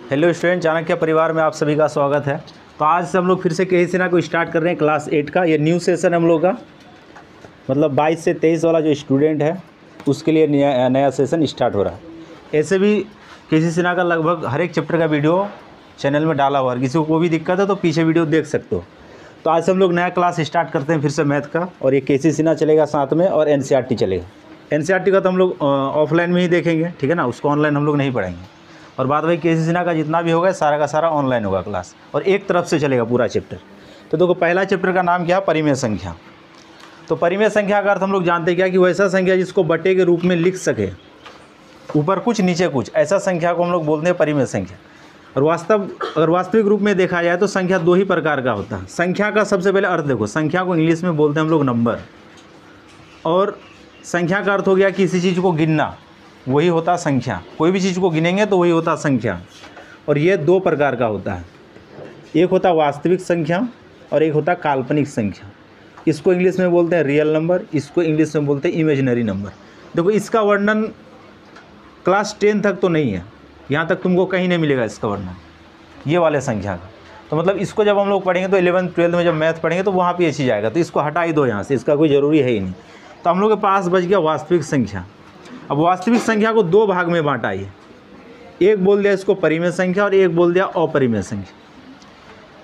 Hello student, Chanakya परिवार में आप सभी का स्वागत है। तो आज से हम लोग फिर से के सिन्हा को स्टार्ट कर रहे हैं क्लास 8 का। ये न्यू सेशन हम लोग का, मतलब 22 से 23 वाला जो स्टूडेंट है उसके लिए नया सेशन स्टार्ट हो रहा है। ऐसे भी के सिन्हा का लगभग हर एक चैप्टर का वीडियो चैनल में डाला हुआ है, किसी को कोई भी दिक्कत है तो पीछे वीडियो देख सकते हो। तो आज से हम लोग नया क्लास स्टार्ट करते हैं फिर से मैथ का, और ये के सिन्हा चलेगा साथ में, और NCERT चलेगा। NCERT का तो हम लोग ऑफलाइन में ही देखेंगे, ठीक है ना, उसको ऑनलाइन हम लोग नहीं पढ़ेंगे। और बात भाई के सिन्हा का जितना भी होगा सारा का सारा ऑनलाइन होगा क्लास, और एक तरफ से चलेगा पूरा चैप्टर। तो देखो पहला चैप्टर का नाम क्या है, परिमेय संख्या। तो परिमेय संख्या का अर्थ हम लोग जानते हैं क्या, कि वैसा संख्या जिसको बटे के रूप में लिख सके, ऊपर कुछ नीचे कुछ, ऐसा संख्या को हम लोग बोलते हैं परिमेय संख्या। और अगर वास्तविक रूप में देखा जाए तो संख्या दो ही प्रकार का होता है। संख्या का सबसे पहले अर्थ देखो, संख्या को इंग्लिश में बोलते हैं हम लोग नंबर, और संख्या का अर्थ हो गया किसी चीज़ को गिनना, वही होता संख्या। कोई भी चीज़ को गिनेंगे तो वही होता संख्या। और ये दो प्रकार का होता है, एक होता वास्तविक संख्या और एक होता काल्पनिक संख्या। इसको इंग्लिश में बोलते हैं रियल नंबर, इसको इंग्लिश में बोलते हैं इमेजिनरी नंबर। देखो इसका वर्णन क्लास 10 तक तो नहीं है, यहाँ तक तुमको कहीं नहीं मिलेगा इसका वर्णन, ये वाले संख्या का। तो मतलब इसको जब हम लोग पढ़ेंगे तो 11th 12th में जब मैथ पढ़ेंगे तो वहाँ पे ये चीज़ आएगा, तो इसको हटा ही दो यहाँ से, इसका कोई ज़रूरी है ही नहीं। तो हम लोग के पास बच गया वास्तविक संख्या। अब वास्तविक संख्या को दो भाग में बांटा है, एक बोल दिया इसको परिमेय संख्या और एक बोल दिया अपरिमेय संख्या।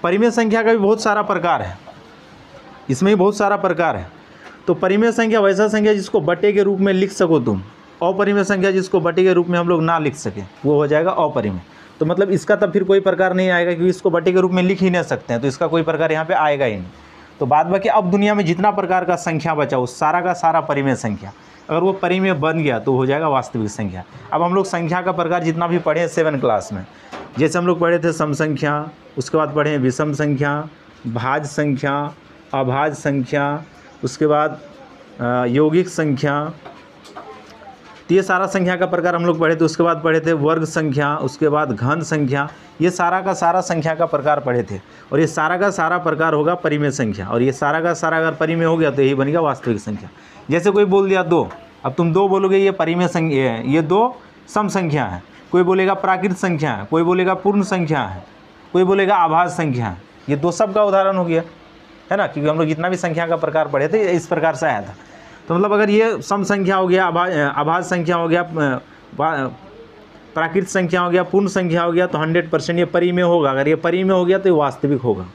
परिमेय संख्या का भी बहुत सारा प्रकार है, इसमें भी बहुत सारा प्रकार है। तो परिमेय संख्या वैसा संख्या जिसको बटे के रूप में लिख सको तुम, अपरिमेय संख्या जिसको बटे के रूप में हम लोग ना लिख सके, वो हो जाएगा अपरिमेय। तो मतलब इसका तब फिर कोई प्रकार नहीं आएगा, क्योंकि इसको बटे के रूप में लिख ही नहीं सकते हैं, तो इसका कोई प्रकार यहाँ पे आएगा ही नहीं। तो बाद बाकी अब दुनिया में जितना प्रकार का संख्या बचा वो सारा का सारा परिमेय संख्या, अगर वो परिमेय बन गया तो हो जाएगा वास्तविक संख्या। अब हम लोग संख्या का प्रकार जितना भी पढ़े 7 क्लास में, जैसे हम लोग पढ़े थे सम संख्या, उसके बाद पढ़े विषम संख्या, भाज्य संख्या, अभाज्य संख्या, उसके बाद यौगिक संख्या, तो ये सारा संख्या का प्रकार हम लोग पढ़े थे। उसके बाद पढ़े थे वर्ग संख्या, उसके बाद घन संख्या, ये सारा का सारा संख्या का प्रकार पढ़े थे। और ये सारा का सारा प्रकार होगा परिमेय संख्या, और ये सारा का सारा अगर परिमेय हो गया तो यही बनेगा वास्तविक संख्या। जैसे कोई बोल दिया 2, अब तुम 2 बोलोगे ये परिमेय संख्या है, ये 2 सम संख्या है। कोई बोलेगा प्राकृत संख्या है, कोई बोलेगा पूर्ण संख्या है, कोई बोलेगा आभाज्य संख्या है। ये 2 सब का उदाहरण हो गया, है ना, क्योंकि हम लोग जितना भी संख्या का प्रकार पढ़े थे इस प्रकार से आया था। तो मतलब अगर ये सम संख्या हो गया, आभाज्य संख्या हो गया, प्राकृत संख्या हो गया, पूर्ण संख्या हो गया, तो 100% ये परिमेय होगा। अगर ये परिमेय हो गया तो ये वास्तविक होगा।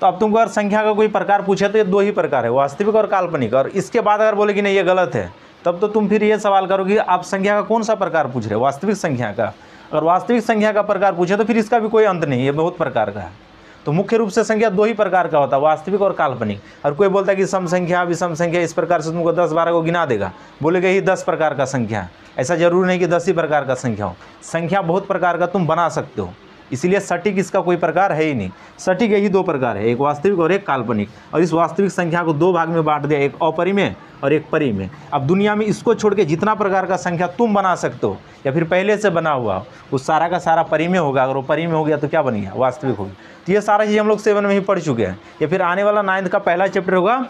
तो अब तुमको अगर संख्या का कोई प्रकार पूछे तो ये 2 ही प्रकार है, वास्तविक और काल्पनिक। और इसके बाद अगर बोले कि नहीं ये गलत है, तब तो तुम फिर ये सवाल करोगे आप संख्या का कौन सा प्रकार पूछ रहे हो, वास्तविक संख्या का। अगर वास्तविक संख्या का प्रकार पूछे तो फिर इसका भी कोई अंत नहीं, ये बहुत प्रकार का है। तो मुख्य रूप से संख्या 2 ही प्रकार का होता है, वास्तविक और काल्पनिक। और कोई बोलता है कि सम संख्या विषम संख्या, इस प्रकार से तुमको 10-12 को गिना देगा, बोलेगा ही 10 प्रकार का संख्या है। ऐसा जरूरी नहीं कि 10 ही प्रकार का संख्या हो, संख्या बहुत प्रकार का तुम बना सकते हो। इसीलिए सटीक इसका कोई प्रकार है ही नहीं, सटीक यही 2 प्रकार है, एक वास्तविक और एक काल्पनिक। और इस वास्तविक संख्या को 2 भाग में बांट दिया, एक अपरिमेय और एक परिमेय। अब दुनिया में इसको छोड़ के जितना प्रकार का संख्या तुम बना सकते हो या फिर पहले से बना हुआ वो सारा का सारा परिमेय होगा। अगर वो परिमेय हो गया तो क्या बन गया, वास्तविक होगी। तो ये सारा चीज़ हम लोग 7 में ही पढ़ चुके हैं, या फिर आने वाला 9th का पहला चैप्टर होगा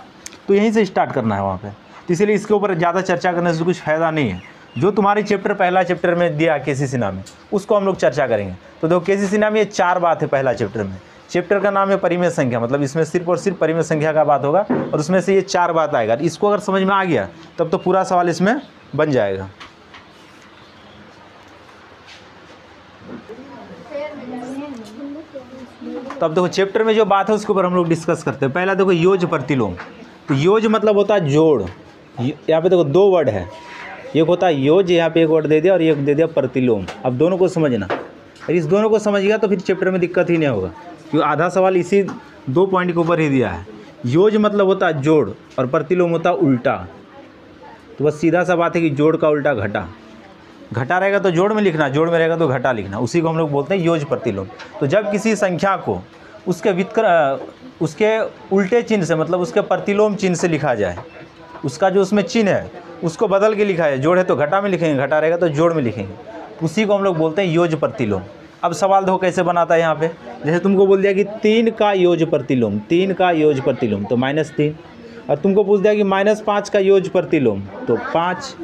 तो यहीं से स्टार्ट करना है वहाँ पे। तो इसलिए इसके ऊपर ज़्यादा चर्चा करने से कुछ फ़ायदा नहीं है। जो तुम्हारी पहला चैप्टर में दिया के सिन्हा में, उसको हम लोग चर्चा करेंगे। तो देखो के सिन्हा में ये 4 बात है पहला चैप्टर में। चैप्टर का नाम है परिमेय संख्या, मतलब इसमें सिर्फ और सिर्फ परिमेय संख्या का बात होगा, और उसमें से ये 4 बात आएगा। इसको अगर समझ में आ गया तब तो पूरा सवाल इसमें बन जाएगा। तब देखो चैप्टर में जो बात है उसके ऊपर हम लोग डिस्कस करते हैं। पहला देखो योज प्रतिलोम। तो योज मतलब होता है जोड़। यहाँ पे देखो 2 वर्ड है, एक होता है योज, यहाँ पे एक वर्ड दे दिया, और एक दे दिया प्रतिलोम। अब दोनों को समझना, और इस दोनों को समझ गया तो फिर चैप्टर में दिक्कत ही नहीं होगा, क्योंकि आधा सवाल इसी 2 पॉइंट के ऊपर ही दिया है। योज मतलब होता है जोड़, और प्रतिलोम होता है उल्टा। तो बस सीधा सा बात है कि जोड़ का उल्टा घटा। घटा रहेगा तो जोड़ में लिखना, जोड़ में रहेगा तो घटा लिखना, उसी को हम लोग बोलते हैं योज प्रतिलोम। तो जब किसी संख्या को उसके उल्टे चिन्ह से, मतलब उसके प्रतिलोम चिन्ह से लिखा जाए, उसका जो उसमें चिन्ह है उसको बदल के लिखा है, जोड़ है तो घटा में लिखेंगे, घटा रहेगा तो जोड़ में लिखेंगे, उसी को हम लोग बोलते हैं योज प्रतिलोम। अब सवाल देखो कैसे बनाता है यहाँ पे। जैसे तुमको बोल दिया कि 3 का योज प्रतिलोम, 3 का योज प्रतिलोम तो -3, और तुमको पूछ दिया कि -5 का योज प्रतिलोम तो 5।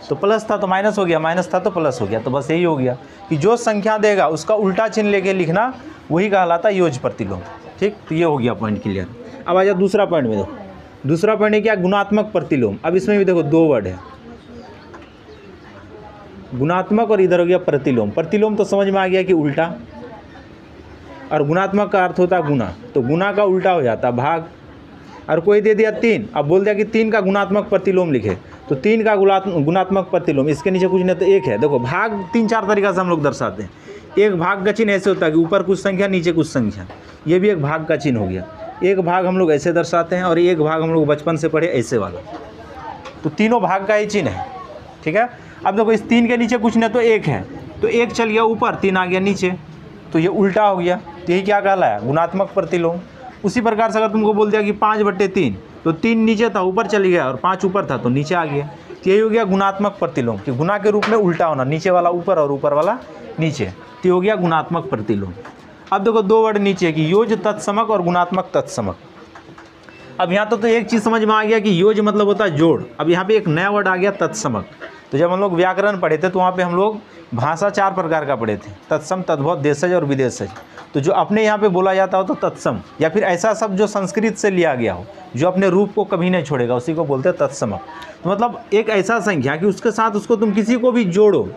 तो प्लस था तो माइनस हो गया, माइनस था तो प्लस हो गया। तो बस यही हो गया कि जो संख्या देगा उसका उल्टा चिन्ह लेके लिखना, वही कहलाता योज्य प्रतिलोम। ठीक, तो ये हो गया पॉइंट क्लियर। अब आ जाओ दूसरा पॉइंट में। देखो दूसरा पॉइंट है क्या, गुणात्मक प्रतिलोम। अब इसमें भी देखो दो वर्ड है, गुणात्मक और इधर हो गया प्रतिलोम। प्रतिलोम तो समझ में आ गया कि उल्टा, और गुणात्मक का अर्थ होता है गुना, तो गुना का उल्टा हो जाता भाग। और कोई दे दिया 3, अब बोल दिया कि 3 का गुणात्मक प्रतिलोम लिखे, तो 3 का गुणात्मक प्रतिलोम, इसके नीचे कुछ नहीं तो 1 है। देखो भाग 3-4 तरीका से हम लोग दर्शाते हैं। एक भाग का चिन्ह ऐसे होता है कि ऊपर कुछ संख्या नीचे कुछ संख्या, ये भी एक भाग का चिन्ह हो गया। एक भाग हम लोग ऐसे दर्शाते हैं, और एक भाग हम लोग बचपन से पढ़े ऐसे वाला। तो तीनों भाग का ही चिन्ह है। ठीक है, अब देखो इस 3 के नीचे कुछ नहीं तो 1 है, तो 1 चल गया ऊपर, 3 आ गया नीचे, तो ये उल्टा हो गया। तो यही क्या कहलाया, गुणात्मक प्रतिलोम। उसी प्रकार से अगर तुमको बोल दिया कि 5/3, तो 3 नीचे था ऊपर चली गया, और 5 ऊपर था तो नीचे आ गया। तो यही हो गया गुणात्मक प्रतिलोम, कि गुना के रूप में उल्टा होना, नीचे वाला ऊपर और ऊपर वाला नीचे। तो हो गया गुणात्मक प्रतिलोम। अब देखो दो वर्ड नीचे की, योज्य तत्समक और गुणात्मक तत्समक। अब यहाँ तो एक चीज़ समझ में आ गया कि योज्य मतलब होता है जोड़। अब यहाँ पे एक नया वर्ड आ गया तत्समक। तो जब हम लोग व्याकरण पढ़े थे तो वहाँ पे हम लोग भाषा 4 प्रकार का पढ़े थे, तत्सम, तद्भव, देशज और विदेशज। तो जो अपने यहाँ पे बोला जाता हो तो तत्सम, या फिर ऐसा शब्द जो संस्कृत से लिया गया हो, जो अपने रूप को कभी नहीं छोड़ेगा, उसी को बोलते हैं तत्समक। तो मतलब एक ऐसा संख्या कि उसके साथ उसको तुम किसी को भी जोड़ो,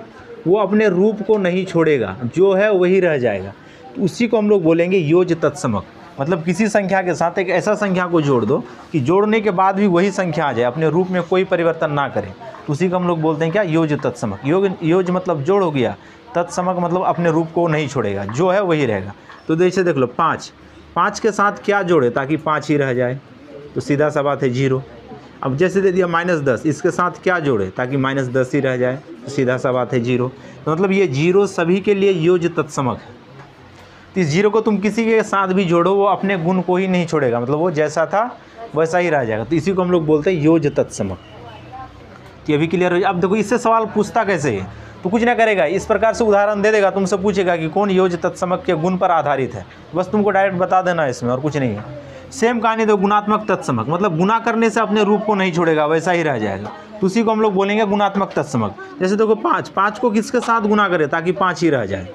वो अपने रूप को नहीं छोड़ेगा, जो है वही रह जाएगा। तो उसी को हम लोग बोलेंगे योज्य तत्समक। मतलब किसी संख्या के साथ एक ऐसा संख्या को जोड़ दो कि जोड़ने के बाद भी वही संख्या आ जाए, अपने रूप में कोई परिवर्तन ना करे, तो उसी को हम लोग बोलते हैं क्या, योज्य तत्समक। योज्य मतलब जोड़ हो गया, तत्समक मतलब अपने रूप को नहीं छोड़ेगा, जो है वही रहेगा। तो जैसे देख लो 5 के साथ क्या जोड़े ताकि 5 ही रह जाए, तो सीधा सा बात है 0। अब जैसे दे दिया -10, इसके साथ क्या जोड़े ताकि -10 ही रह जाए, तो सीधा सा बात है 0। तो मतलब ये 0 सभी के लिए योज्य तत्समक है। तो इस 0 को तुम किसी के साथ भी जोड़ो, वो अपने गुण को ही नहीं छोड़ेगा, मतलब वो जैसा था वैसा ही रह जाएगा। तो इसी को हम लोग बोलते हैं योज्य तत्समक। तो ये भी क्लियर हो जाए। अब देखो इससे सवाल पूछता कैसे है, तो कुछ ना करेगा, इस प्रकार से उदाहरण दे देगा, तुमसे पूछेगा कि कौन योज्य तत्समक के गुण पर आधारित है, बस तुमको डायरेक्ट बता देना है इसमें, और कुछ नहीं है। सेम कहानी दो गुणात्मक तत्समक, मतलब गुना करने से अपने रूप को नहीं छोड़ेगा, वैसा ही रह जाएगा। तो उसी को हम लोग बोलेंगे गुणात्मक तत्समक। जैसे देखो 5 को किसके साथ गुना करे ताकि 5 ही रह जाए,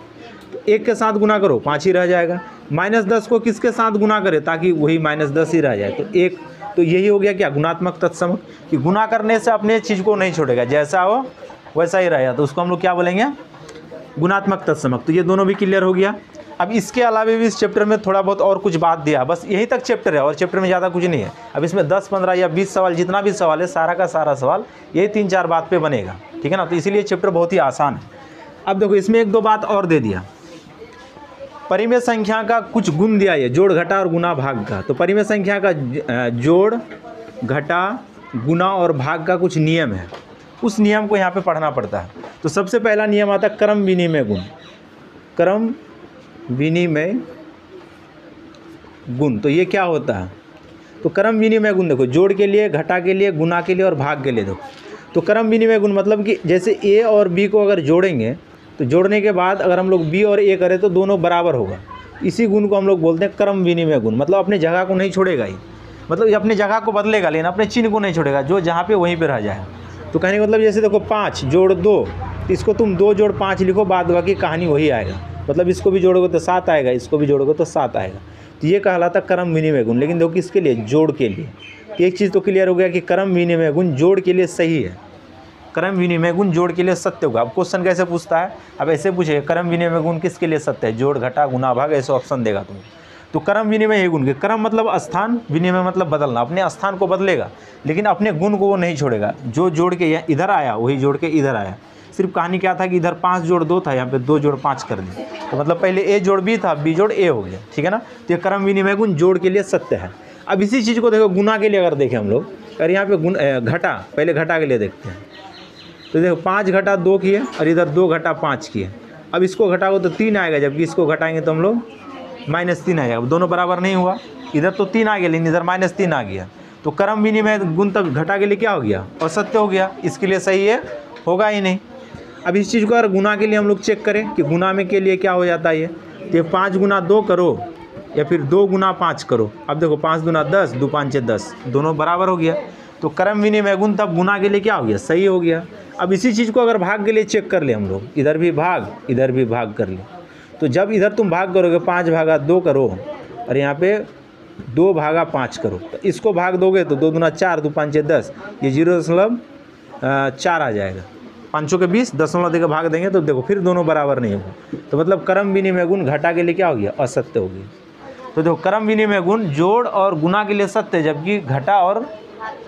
1 के साथ गुना करो 5 ही रह जाएगा। -10 को किसके साथ गुना करे ताकि वही -10 ही रह जाए, तो 1। तो यही हो गया क्या, गुणात्मक तत्समक, कि गुना करने से अपने चीज़ को नहीं छोड़ेगा, जैसा हो वैसा ही रहेगा। तो उसको हम लोग क्या बोलेंगे, गुणात्मक तत्समक। तो ये दोनों भी क्लियर हो गया। अब इसके अलावा भी इस चैप्टर में थोड़ा बहुत और कुछ बात दिया, बस यहीं तक चैप्टर है, और चैप्टर में ज़्यादा कुछ नहीं है। अब इसमें 10, 15 या 20 सवाल, जितना भी सवाल है, सारा का सारा सवाल यही 3-4 बात पे बनेगा, ठीक है ना। तो इसीलिए चैप्टर बहुत ही आसान है। अब देखो इसमें 1-2 बात और दे दिया, परिमेय संख्या का कुछ गुण दिया है, जोड़, घटा और गुना, भाग का। तो परिमेय संख्या का जोड़, घटा, गुना और भाग का कुछ नियम है, उस नियम को यहाँ पे पढ़ना पड़ता है। तो सबसे पहला नियम आता है क्रम विनिमय गुण। क्रम विनिमय गुण, तो ये क्या होता है, तो क्रम विनिमय गुण देखो, जोड़ के लिए, घटा के लिए, गुना के लिए और भाग के लिए। देखो तो क्रम विनिमय गुण मतलब कि जैसे ए और बी को अगर जोड़ेंगे, तो जोड़ने के बाद अगर हम लोग बी और ए करें तो दोनों बराबर होगा। इसी गुण को हम लोग बोलते हैं क्रम विनिमय गुण। मतलब अपने जगह को नहीं छोड़ेगा ही, मतलब अपने जगह को बदलेगा, लेकिन अपने चिन्ह को नहीं छोड़ेगा, जो जहाँ पे वहीं पे रह जाएगा। तो कहने का मतलब जैसे देखो 5 जोड़ 2, इसको तुम 2 जोड़ 5 लिखो, बाद बाकी कहानी वही आएगा। मतलब इसको भी जोड़ोगे तो 7 आएगा, इसको भी जोड़ोगे तो 7 आएगा। तो ये कहलाता क्रम विनिमय गुण। लेकिन देखो किसके लिए, जोड़ के लिए। तो एक चीज़ तो क्लियर हो गया कि क्रम विनिमय गुण जोड़ के लिए सही है, क्रम विनिमय गुण जोड़ के लिए सत्य होगा। अब क्वेश्चन कैसे पूछता है, अब ऐसे पूछे क्रम विनिमय गुण किसके लिए सत्य है, जोड़, घटा, गुना, भाग, ऐसे ऑप्शन देगा तुम। तो क्रम विनिमय गुण के, क्रम मतलब स्थान, विनिमय मतलब बदलना, अपने स्थान को बदलेगा लेकिन अपने गुण को वो नहीं छोड़ेगा। जो जोड़ के इधर आया वही जोड़ के इधर आया। सिर्फ कहानी क्या था कि इधर 5 जोड़ 2 था, यहाँ पे 2 जोड़ 5 कर दिया, तो मतलब पहले ए जोड़ बी था, बी जोड़ ए हो गया, ठीक है ना। तो ये क्रम विनिमय गुण जोड़ के लिए सत्य है। अब इसी चीज़ को देखो गुना के लिए अगर देखें हम लोग, अगर यहाँ पे गुण घटा, पहले घटा के लिए देखते हैं। तो देखो 5 घटा 2 किए और इधर 2 घटा 5 किए। अब इसको घटाओ तो 3 आएगा, जबकि इसको घटाएंगे तो हम लोग -3 आएगा। अब दोनों बराबर नहीं हुआ, इधर तो 3 आ गया लेकिन इधर -3 आ गया। तो क्रम विनिमय गुण तब घटा के लिए क्या हो गया, असत्य हो गया, इसके लिए सही है, होगा ही नहीं। अब इस चीज़ को अगर गुना के लिए हम लोग चेक करें कि गुना में के लिए क्या हो जाता है, ये 5 गुना 2 करो या फिर 2 गुना 5 करो। अब देखो 5 गुना 10, 2 5 10, दोनों बराबर हो गया। तो क्रम विनिमय गुण तब गुना के लिए क्या हो गया, सही हो गया। अब इसी चीज़ को अगर भाग के लिए चेक कर ले हम लोग, इधर भी भाग इधर भी भाग कर ले, तो जब इधर तुम भाग करोगे 5 भागा 2 करो और यहाँ पे 2 भागा 5 करो, तो इसको भाग दोगे तो 2 दूना 4, 2 5 10, ये 0.4 आ जाएगा। 5 के 20 दशमलव देकर भाग देंगे तो देखो फिर दोनों बराबर नहीं होगा, तो मतलब क्रम विनिमय गुण घटा के लिए क्या हो गया, असत्य हो गया। तो देखो क्रम विनिमय गुण जोड़ और गुना के लिए सत्य, जबकि घटा और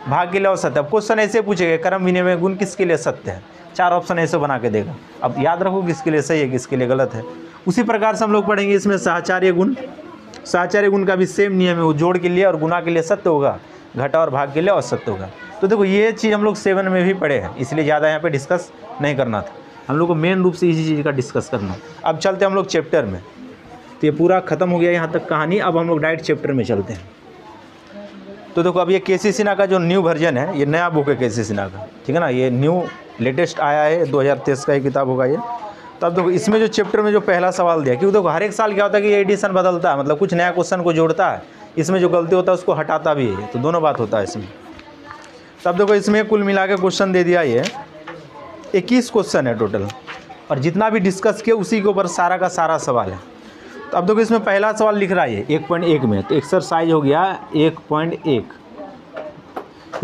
भाग के लिए असत्य। अब क्वेश्चन ऐसे पूछेगा क्रम विनिमय गुण किसके लिए सत्य है, 4 ऑप्शन ऐसे बना के देगा। अब याद रखो किसके लिए सही है किसके लिए गलत है। उसी प्रकार से हम लोग पढ़ेंगे इसमें सहचार्य गुण। सहचार्य गुण का भी सेम नियम है, वो जोड़ के लिए और गुना के लिए सत्य होगा, घटा और भाग के लिए असत्य होगा। तो देखो ये चीज़ हम लोग 7 में भी पढ़े हैं, इसलिए ज़्यादा यहाँ पे डिस्कस नहीं करना था, हम लोग को मेन रूप से इसी चीज़ का डिस्कस करना। अब चलते हम लोग चैप्टर में, तो ये पूरा ख़त्म हो गया यहाँ तक कहानी। अब हम लोग डायरेक्ट चैप्टर में चलते हैं। तो देखो अब ये के.सी. सिन्हा का जो न्यू वर्जन है, ये नया बुक है के.सी. सिन्हा का, ठीक है ना, ये न्यू लेटेस्ट आया है, 2023 का ही किताब होगा ये। तो अब देखो इसमें जो चैप्टर में जो पहला सवाल दिया, क्योंकि देखो हर एक साल क्या होता है कि ये एडिशन बदलता है, मतलब कुछ नया क्वेश्चन को जोड़ता है, इसमें जो गलती होता है उसको हटाता भी है, तो दोनों बात होता है इसमें। तब देखो इसमें कुल मिला के क्वेश्चन दे दिया, ये 21 क्वेश्चन है टोटल, और जितना भी डिस्कस किया उसी के ऊपर सारा का सारा सवाल है। तो अब देखो इसमें पहला सवाल लिख रहा है 1.1 में, तो एक्सरसाइज हो गया 1.1।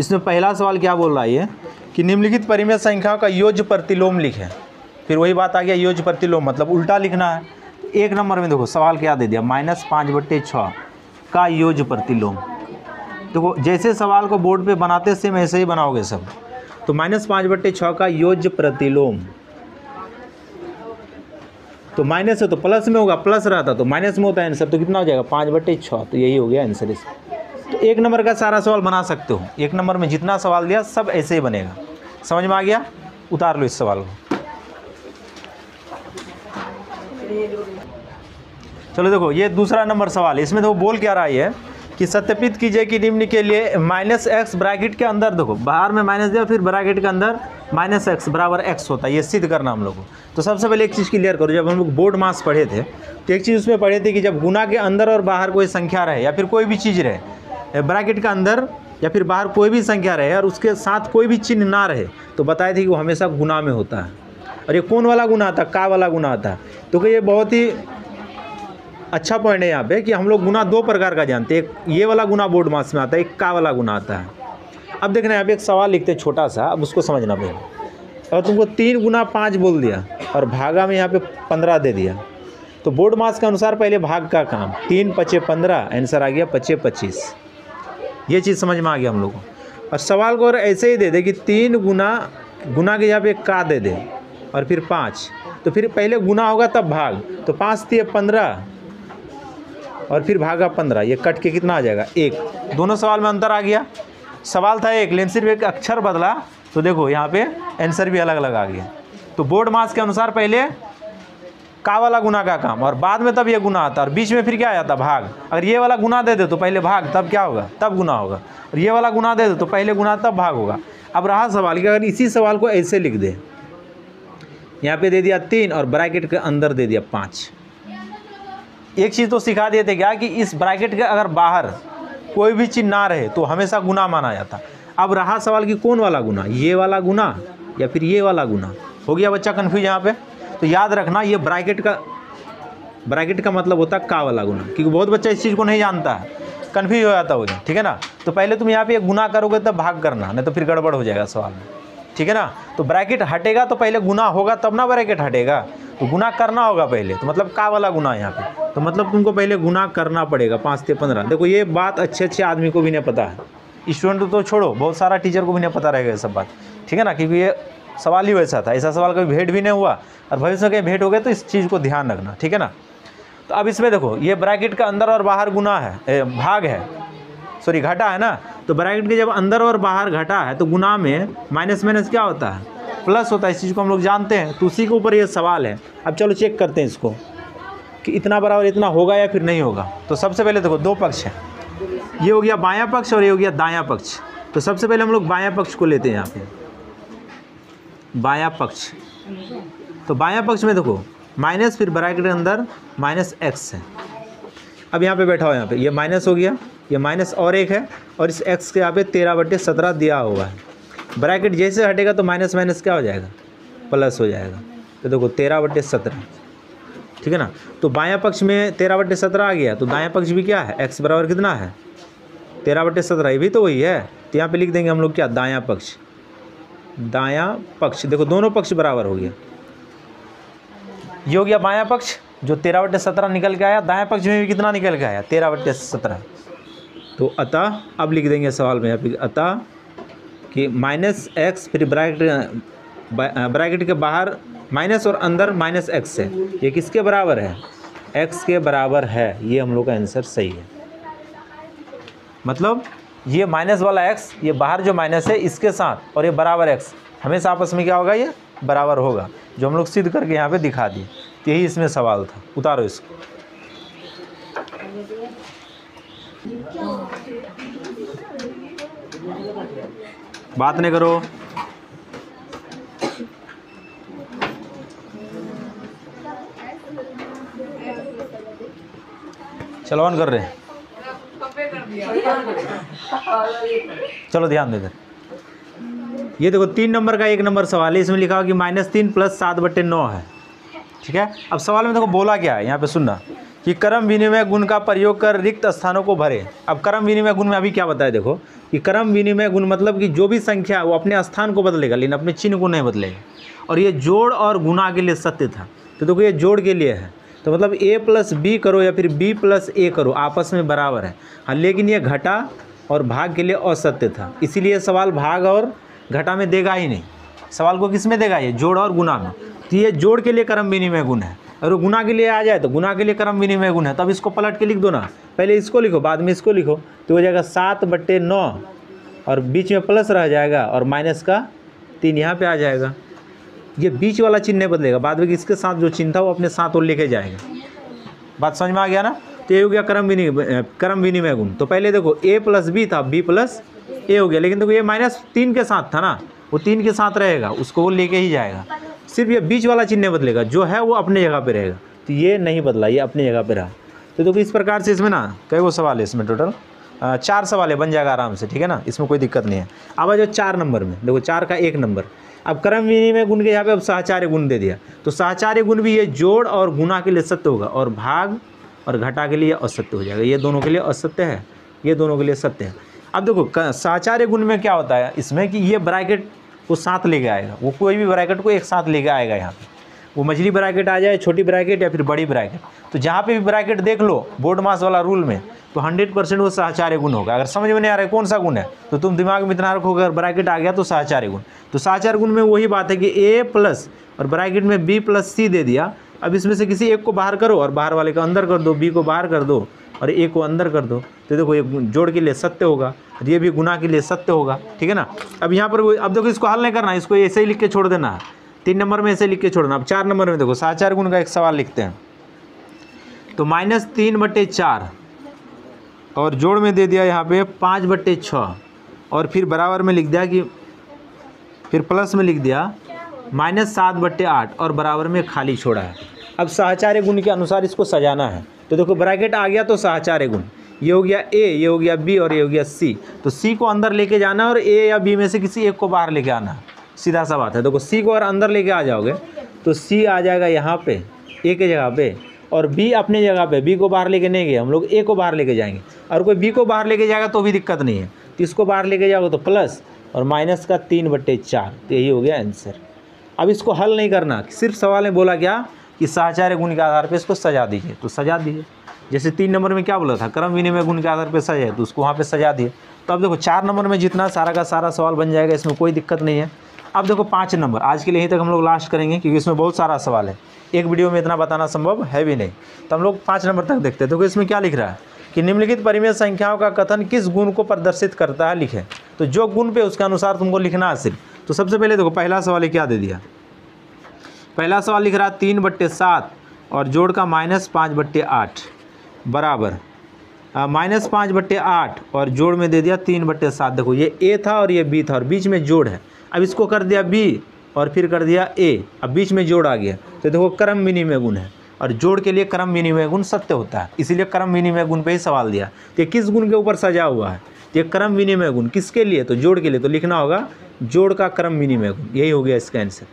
इसमें पहला सवाल क्या बोल रहा है ये कि निम्नलिखित परिमेय संख्याओं का योज्य प्रतिलोम लिखें। फिर वही बात आ गया, योज्य प्रतिलोम मतलब उल्टा लिखना है। 1 नंबर में देखो सवाल क्या दे दिया, -5/6 का योज्य प्रतिलोम। देखो जैसे सवाल को बोर्ड पे बनाते सेम ऐसे ही बनाओगे सब। तो -5/6 का योज्य प्रतिलोम, तो माइनस है तो प्लस में होगा, प्लस रहता तो माइनस में होता है आंसर, तो कितना हो जाएगा 5/6, तो यही हो गया आंसर इसका। तो 1 नंबर का सारा सवाल बना सकते हो, 1 नंबर में जितना सवाल दिया सब ऐसे ही बनेगा। समझ में आ गया, उतार लो इस सवाल को। चलो देखो ये दूसरा नंबर सवाल है, इसमें देखो बोल क्या रहा है कि सत्यापित कीजिए कि निम्न के लिए -x ब्रैकेट के अंदर, देखो बाहर में माइनस दिया फिर ब्रैकेट के अंदर -x बराबर x होता है, ये सिद्ध करना हम लोग को। तो सबसे पहले एक चीज़ क्लियर करो, जब हम लोग बोर्ड मास पढ़े थे तो एक चीज़ उसमें पढ़े थे कि जब गुना के अंदर और बाहर कोई संख्या रहे या फिर कोई भी चीज़ रहे, ब्रैकेट के अंदर या फिर बाहर कोई भी संख्या रहे और उसके साथ कोई भी चिन्ह ना रहे, तो बताए थे कि वो हमेशा गुना में होता है। और ये कौन वाला गुना आता है, का वाला गुना आता है। तो ये बहुत ही अच्छा पॉइंट है यहाँ पे कि हम लोग गुना 2 प्रकार का जानते हैं, एक ये वाला गुना बोर्ड मास में आता है, एक का वाला गुना आता है। अब देखना यहाँ पे एक सवाल लिखते हैं छोटा सा, अब उसको समझना पड़ेगा। और तुमको 3 गुना 5 बोल दिया और भागा में यहाँ पे 15 दे दिया, तो बोर्ड मास के अनुसार पहले भाग का काम, 3 × 5 = 15, आंसर आ गया 5 × 25। ये चीज़ समझ में आ गया हम लोग को। और सवाल को अगर ऐसे ही दे दे कि 3 गुना के यहाँ पे का दे दे और फिर 5, तो फिर पहले गुना होगा तब भाग, तो 5 × 3 = 15 और फिर भागा 15, ये कट के कितना आ जाएगा 1। दोनों सवाल में अंतर आ गया, सवाल था एक लेकिन सिर्फ एक अक्षर बदला, तो देखो यहाँ पे आंसर भी अलग अलग आ गया। तो बोर्ड मास के अनुसार पहले का वाला गुना का काम और बाद में तब ये गुना आता, और बीच में फिर क्या आ जाता भाग। अगर ये वाला गुना दे दे तो पहले भाग तब क्या होगा, तब गुना होगा, और ये वाला गुना दे दे तो पहले गुना तब भाग होगा। अब रहा सवाल कि अगर इसी सवाल को ऐसे लिख दे, यहाँ पे दे दिया 3 और ब्रैकेट के अंदर दे दिया 5। एक चीज़ तो सिखा दिए थे क्या कि इस ब्रैकेट के अगर बाहर कोई भी चीज़ ना रहे तो हमेशा गुना माना जाता। अब रहा सवाल कि कौन वाला गुना, ये वाला गुना या फिर ये वाला गुना। हो गया बच्चा कन्फ्यूज यहाँ पे। तो याद रखना ये ब्रैकेट का मतलब होता है का वाला गुना, क्योंकि बहुत बच्चा इस चीज़ को नहीं जानता है, कन्फ्यूज हो जाता होगा, ठीक है ना। तो पहले तुम यहाँ पे गुना करोगे तब भाग करना, नहीं तो फिर गड़बड़ हो जाएगा सवाल में, ठीक है ना। तो ब्रैकेट हटेगा तो पहले गुना होगा तब ना ब्रैकेट हटेगा, तो गुना करना होगा पहले, तो मतलब का वाला गुना यहाँ पे, तो मतलब तुमको पहले गुना करना पड़ेगा 5 × 15। देखो ये बात अच्छे आदमी को भी नहीं पता है, स्टूडेंट तो छोड़ो, बहुत सारा टीचर को भी नहीं पता रहेगा ये सब बात, ठीक है ना, क्योंकि ये सवाल ही वैसा था, ऐसा सवाल कभी भेंट भी नहीं हुआ और भविष्य में कहीं भेंट हो गए तो इस चीज़ को ध्यान रखना, ठीक है ना। तो अब इसमें देखो ये ब्रैकेट का अंदर और बाहर गुना है, भाग है, सॉरी घटा है ना। तो ब्रैकेट के जब अंदर और बाहर घटा है तो गुना में माइनस माइनस क्या होता है, प्लस होता है, इस चीज़ को हम लोग जानते हैं। तो उसी के ऊपर ये सवाल है। अब चलो चेक करते हैं इसको कि इतना बराबर इतना होगा या फिर नहीं होगा। तो सबसे पहले देखो 2 पक्ष है, ये हो गया बायां पक्ष और ये हो गया दायां पक्ष। तो सबसे पहले हम लोग बायां पक्ष को लेते हैं, यहाँ पे बायां पक्ष। तो बायां पक्ष में देखो माइनस फिर ब्रैकेट के अंदर -x है। अब यहाँ पे बैठा हो, यहाँ पे ये माइनस हो गया, ये माइनस और 1 है और इस x के यहाँ पे 13/17 दिया हुआ है। ब्रैकेट जैसे हटेगा तो माइनस माइनस क्या हो जाएगा, प्लस हो जाएगा। तो देखो 13/17, ठीक है ना। तो बायां पक्ष में 13/17 आ गया, तो दायां पक्ष भी क्या है, x बराबर कितना है 13/17, ये भी तो वही है। तो यहाँ पे लिख देंगे हम लोग क्या, दायां पक्ष। दायां पक्ष देखो दोनों पक्ष बराबर हो गया, ये हो गया बायां पक्ष जो 13/17 निकल के आया, दायां पक्ष में भी कितना निकल के आया 13/17। तो अतः अब लिख देंगे सवाल में यहाँ पे अतः कि -x फिर ब्रैकेट के बाहर माइनस और अंदर -x है, ये किसके बराबर है, x के बराबर है। ये हम लोग का आंसर सही है। मतलब ये माइनस वाला x, ये बाहर जो माइनस है इसके साथ और ये बराबर x, हमेशा आपस में क्या होगा, ये बराबर होगा, जो हम लोग सिद्ध करके यहाँ पे दिखा दिए। तो यही इसमें सवाल था। उतारो इसको। बात नहीं करो। चलो ऑन कर रहे हैं, चलो ध्यान दे इधर। ये देखो 3 नंबर का 1 नंबर सवाल है, इसमें लिखा हो कि -3 + 7/9 है, ठीक है। अब सवाल में देखो बोला क्या है, यहाँ पे सुनना कि क्रम विनिमय गुण का प्रयोग कर रिक्त स्थानों को भरे। अब क्रम विनिमय गुण में अभी क्या बताया, देखो कि क्रम विनिमय गुण मतलब कि जो भी संख्या है वो अपने स्थान को बदलेगा लेकिन अपने चिन्ह को नहीं बदलेगा। और ये जोड़ और गुणा के लिए सत्य था, तो देखो ये जोड़ के लिए है, तो मतलब a + b करो या फिर b + a करो आपस में बराबर है। हाँ, लेकिन ये घटा और भाग के लिए असत्य था, इसीलिए सवाल भाग और घटा में देगा ही नहीं। सवाल को किस में देगा, ये जोड़ और गुणा में। तो ये जोड़ के लिए क्रम विनिमय गुण है, और गुणा के लिए आ जाए तो गुणा के लिए क्रम विनिमय गुण है। तब इसको पलट के लिख दो ना, पहले इसको लिखो बाद में इसको लिखो, तो हो जाएगा 7/9 और बीच में प्लस रह जाएगा और -3 यहाँ पे आ जाएगा। ये बीच वाला चिन्ह नहीं बदलेगा, बाद में इसके साथ जो चिन्ह था वो अपने साथ और लेके जाएगा। बात समझ में आ गया ना। तो ये हो गया क्रम विनिमय गुण। तो पहले देखो a + b था, b + a हो गया, लेकिन देखो ये -3 के साथ था ना, वो 3 के साथ रहेगा, उसको वो लेके ही जाएगा। सिर्फ ये बीच वाला चिन्ह बदलेगा, जो है वो अपने जगह पे रहेगा। तो ये नहीं बदला, ये अपनी जगह पे रहा। तो देखो इस प्रकार से इसमें ना कई वो सवाल है, इसमें टोटल 4 सवाल है, बन जाएगा आराम से, ठीक है ना, इसमें कोई दिक्कत नहीं है। अब आ जाओ 4 नंबर में, देखो 4 का 1 नंबर। अब क्रम विनिमय गुण के यहाँ पे अब सहचार्य गुण दे दिया, तो सहचार्य गुण भी ये जोड़ और गुणा के लिए सत्य होगा और भाग और घटा के लिए असत्य हो जाएगा। ये दोनों के लिए असत्य है, ये दोनों के लिए सत्य है। अब देखो सहचार्य गुण में क्या होता है इसमें कि ये ब्रैकेट को साथ लेके आएगा, वो कोई भी ब्रैकेट को एक साथ लेके आएगा। यहाँ पे वो मझली ब्रैकेट आ जाए, छोटी ब्रैकेट या फिर बड़ी ब्रैकेट, तो जहाँ पे भी ब्रैकेट देख लो बोर्ड मास वाला रूल में, तो 100% वो सहचार्य गुण होगा। अगर समझ में नहीं आ रहा है कौन सा गुण है, तो तुम दिमाग में इतना रखो, अगर ब्रैकेट आ गया तो सहचार्य गुण। तो सहचार्य गुण में वही बात है कि a+ और ब्रैकेट में b + c दे दिया। अब इसमें से किसी एक को बाहर करो और बाहर वाले को अंदर कर दो, b को बाहर कर दो और a को अंदर कर दो, तो देखो ये जोड़ के लिए सत्य होगा, ये भी गुणा के लिए सत्य होगा, ठीक है ना। अब यहाँ पर अब देखो इसको हल नहीं करना, इसको ऐसे ही लिख के छोड़ देना, 3 नंबर में ऐसे लिख के छोड़ना। अब 4 नंबर में देखो सहचार्य गुण का एक सवाल लिखते हैं, तो -3/4 और जोड़ में दे दिया यहाँ पे 5/6 और फिर बराबर में लिख दिया कि फिर प्लस में लिख दिया -7/8 और बराबर में खाली छोड़ा है। अब सहचार्य गुण के अनुसार इसको सजाना है, तो देखो ब्रैकेट आ गया तो सहचार्य गुण, ये हो गया a, ये हो गया b और ये हो गया c। तो c को अंदर लेके जाना और a या b में से किसी एक को बाहर लेके आना, सीधा सा बात है। देखो c को अगर अंदर लेके आ जाओगे तो c आ जाएगा यहाँ पे a के जगह पे और b अपने जगह पे, b को बाहर लेके नहीं गए हम लोग, a को बाहर लेके जाएंगे। और कोई b को बाहर लेके जाएगा तो भी दिक्कत नहीं है, तो इसको बाहर लेके जाओगे तो प्लस और -3/4, तो यही हो गया आंसर। अब इसको हल नहीं करना, सिर्फ सवाल में बोला क्या कि सहचार्य गुण के आधार पे इसको सजा दीजिए, तो सजा दीजिए। जैसे 3 नंबर में क्या बोला था, क्रम विनिमय गुण के आधार पे सजाए, तो उसको वहाँ पे सजा दिए। तो अब देखो 4 नंबर में जितना सारा का सारा सवाल बन जाएगा, इसमें कोई दिक्कत नहीं है। अब देखो 5 नंबर, आज के लिए यहीं तक हम लोग लास्ट करेंगे क्योंकि इसमें बहुत सारा सवाल है, एक वीडियो में इतना बताना संभव है भी नहीं, तो हम लोग 5 नंबर तक देखते हैं। देखो इसमें क्या लिख रहा है कि निम्नलिखित परिमेय संख्याओं का कथन किस गुण को प्रदर्शित करता है, लिखें। तो जो गुण पे उसके अनुसार तुमको लिखना है सिर्फ। तो सबसे पहले देखो पहला सवाल क्या दे दिया, पहला सवाल लिख रहा है 3/7 और जोड़ का -5/8 बराबर -5/8 और जोड़ में दे दिया 3/7। देखो ये a था और ये b था और बीच में जोड़ है। अब इसको कर दिया b और फिर कर दिया a, अब बीच में जोड़ आ गया, तो देखो क्रम विनिमय गुण है और जोड़ के लिए क्रम विनिमय गुण सत्य होता है, इसीलिए क्रम विनिमय गुण पे ही सवाल दिया। तो ये किस गुण के ऊपर सजा हुआ है, ये क्रम विनिमय गुण किसके लिए, तो जोड़ के लिए, तो लिखना होगा जोड़ का क्रम विनिमय गुण, यही हो गया इसका आंसर।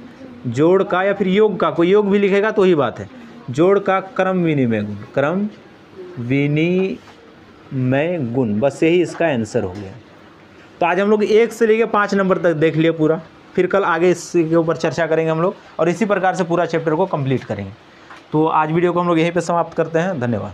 जोड़ का या फिर योग का, कोई योग भी लिखेगा तो ही बात है। जोड़ का क्रम विनिमय गुण, क्रम विनिमय गुण, बस यही इसका आंसर हो गया। तो आज हम लोग 1 से लेकर 5 नंबर तक देख लिए पूरा, फिर कल आगे इसके ऊपर चर्चा करेंगे हम लोग और इसी प्रकार से पूरा चैप्टर को कंप्लीट करेंगे। तो आज वीडियो को हम लोग यहीं पे समाप्त करते हैं। धन्यवाद।